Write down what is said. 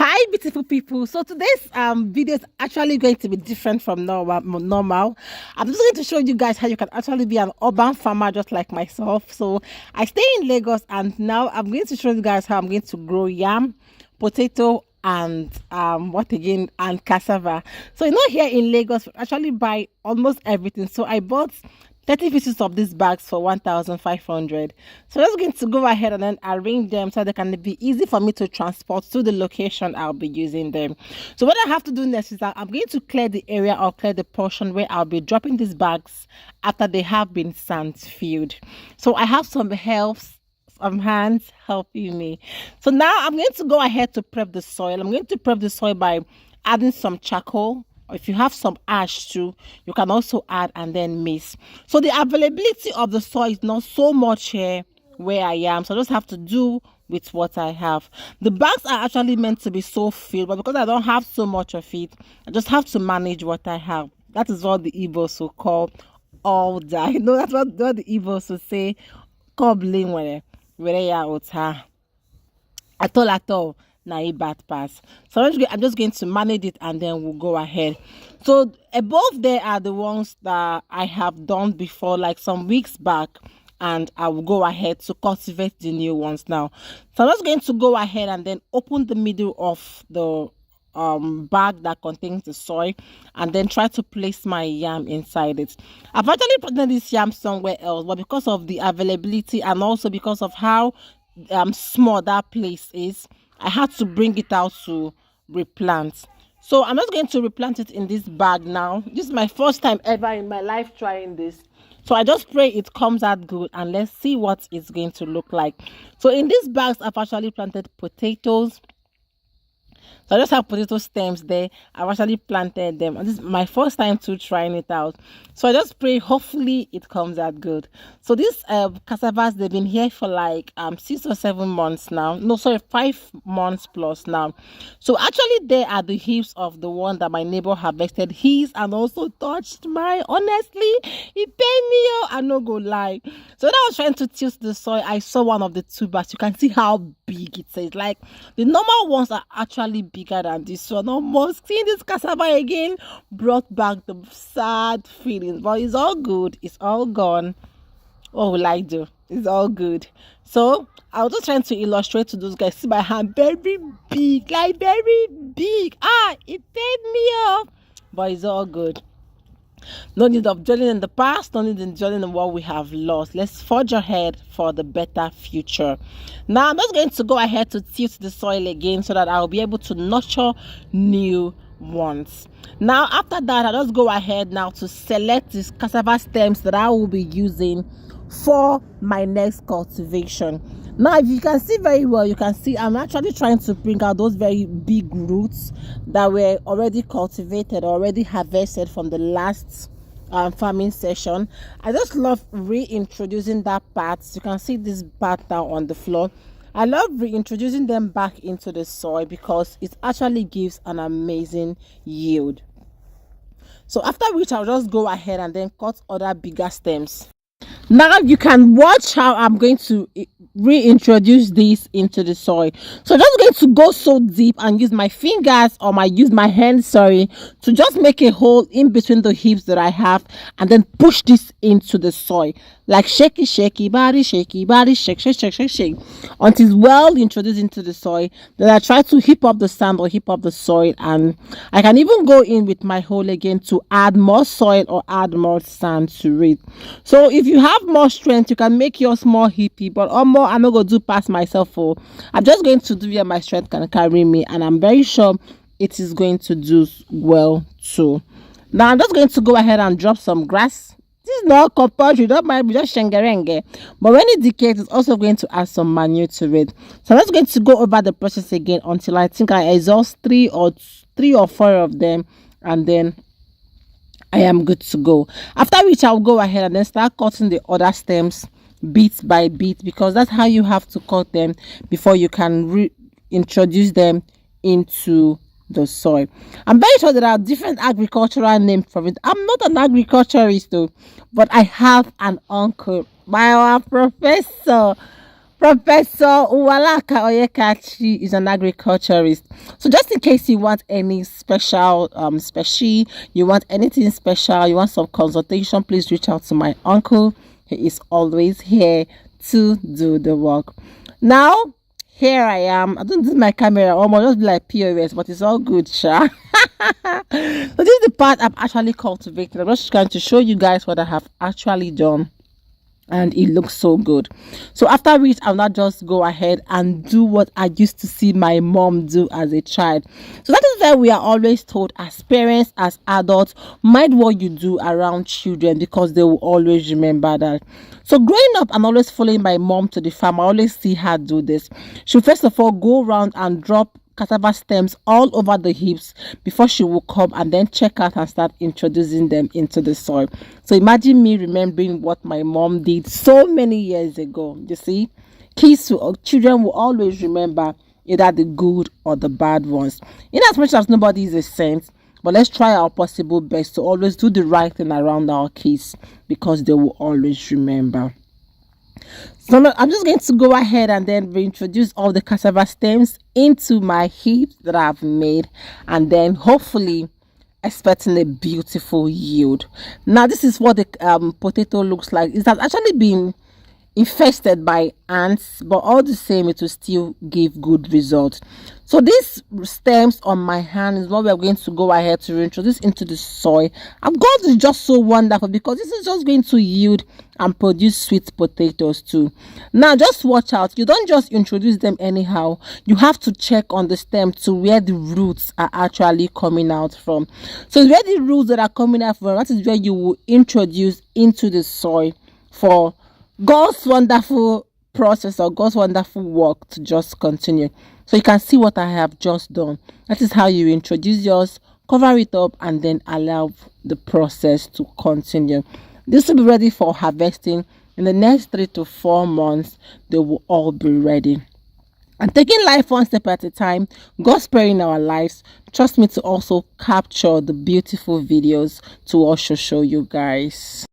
Hi, beautiful people. So today's video is actually going to be different from normal. I'm just going to show you guys how you can actually be an urban farmer just like myself. So I stay in Lagos, and now I'm going to show you guys how I'm going to grow yam, potato, and what again, and cassava. So here in Lagos we actually buy almost everything. So I bought 30 pieces of these bags for 1,500. So I'm just going to go ahead and then arrange them so they can be easy for me to transport to the location I'll be using them. So what I have to do next is that I'm going to clear the area or clear the portion where I'll be dropping these bags after they have been sand filled. So I have some hands helping me. So now I'm going to go ahead to prep the soil. I'm going to prep the soil by adding some charcoal. If you have some ash too, you can also add and then mix. So the availability of the soil is not so much here where I am, so I just have to do with what I have. The bags are actually meant to be so filled, but because I don't have so much of it, I just have to manage what I have. That is what the Igbos will call all that. That's what the Igbos will say. Cobbling where ya ota. At all. Now a bad pass. So I'm just going to manage it and then we'll go ahead. So above there are the ones that I have done before, like some weeks back, and I will go ahead to cultivate the new ones now. So I'm just going to go ahead and then open the middle of the bag that contains the soil and then try to place my yam inside it. I've actually planted this yam somewhere else, but because of the availability and also because of how small that place is, I had to bring it out to replant. So I'm just going to replant it in this bag now. This is my first time ever in my life trying this. So I just pray it comes out good and let's see what it's going to look like. So in these bags, I've actually planted potatoes. So I just have potato stems there. I've actually planted them. And this is my first time to trying it out. So I just pray hopefully it comes out good. So these cassavas, they've been here for like 6 or 7 months now. No, sorry, 5 months plus now. So actually they are the hips of the one that my neighbor harvested his and also touched mine. Honestly, he paid me. I no go lie. So when I was trying to tilt the soil, I saw one of the tubers. You can see how big it is. Like the normal ones are actually bigger than this one. Almost seeing this cassava again brought back the sad feelings, but it's all good. It's all gone. What will I do? It's all good. So I was just trying to illustrate to those guys. See my hand, very big, like very big. It paid me off, but it's all good. No need of dwelling in the past, no need of dwelling on what we have lost. Let's forge ahead for the better future. Now I'm just going to go ahead to tilt the soil again so that I'll be able to nurture new ones. Now after that, I'll just go ahead now to select these cassava stems that I will be using for my next cultivation. Now if you can see very well, you can see I'm actually trying to bring out those very big roots that were already cultivated, already harvested from the last farming session. I just love reintroducing that part. You can see this part now on the floor. I love reintroducing them back into the soil because it actually gives an amazing yield. So after which I'll just go ahead and then cut other bigger stems. Now you can watch how I'm going to reintroduce this into the soil. So I'm just going to go so deep and use my fingers or use my hands, to just make a hole in between the hips that I have and then push this into the soil. Like shaky body, shake, shake until it's well introduced into the soil. Then I try to heap up the sand or heap up the soil, and I can even go in with my hole again to add more soil or add more sand to it. So if you have more strength, you can make yours more hippie, but I'm not going to do past myself. I'm just going to do where my strength can carry me, and I'm very sure it is going to do well too. Now I'm just going to go ahead and drop some grass. This is not compulsory, don't mind, just shengerenge. But when it decays, it's also going to add some manure to it. So I'm just going to go over the process again until I think I exhaust 3 or 4 of them, and then I am good to go. After which I'll go ahead and then start cutting the other stems bit by bit, because that's how you have to cut them before you can reintroduce them into the soil. I'm very sure there are different agricultural names for it. I'm not an agriculturist though, but I have an uncle, my professor, Professor Uwalaka Oyekachi is an agriculturist. So just in case you want any special you want anything special, you want some consultation, please reach out to my uncle. He is always here to do the work. Now, here I am. I don't do my camera almost just be like POS, but it's all good, sha. So this is the part I'm actually cultivating. I'm just going to show you guys what I have actually done, and it looks so good. So after which I'll not just go ahead and do what I used to see my mom do as a child. So that is why we are always told, as parents, as adults, mind what you do around children, because they will always remember that. So growing up, I'm always following my mom to the farm. I always see her do this. She'll first of all go around and drop cassava stems all over the hips before she will come and then check out and start introducing them into the soil. So imagine me remembering what my mom did so many years ago. You see, children will always remember either the good or the bad ones. In as much as nobody is a saint, but let's try our possible best to always do the right thing around our kids, because they will always remember. So now I'm just going to go ahead and then reintroduce all the cassava stems into my heap that I've made, and then hopefully expecting a beautiful yield. Now this is what the potato looks like. It has actually been infested by ants, but all the same it will still give good results. So these stems on my hand is what we're going to go ahead to reintroduce into the soil. And God is just so wonderful, because this is just going to yield and produce sweet potatoes too. Now just watch out, you don't just introduce them anyhow. You have to check on the stem to where the roots are actually coming out from. So where the roots that are coming out from, that is where you will introduce into the soil for God's wonderful process or God's wonderful work to just continue. So you can see what I have just done. That is how you introduce yours, cover it up, and then allow the process to continue. This will be ready for harvesting. In the next 3 to 4 months, they will all be ready. And taking life one step at a time, God sparing our lives, trust me to also capture the beautiful videos to also show you guys.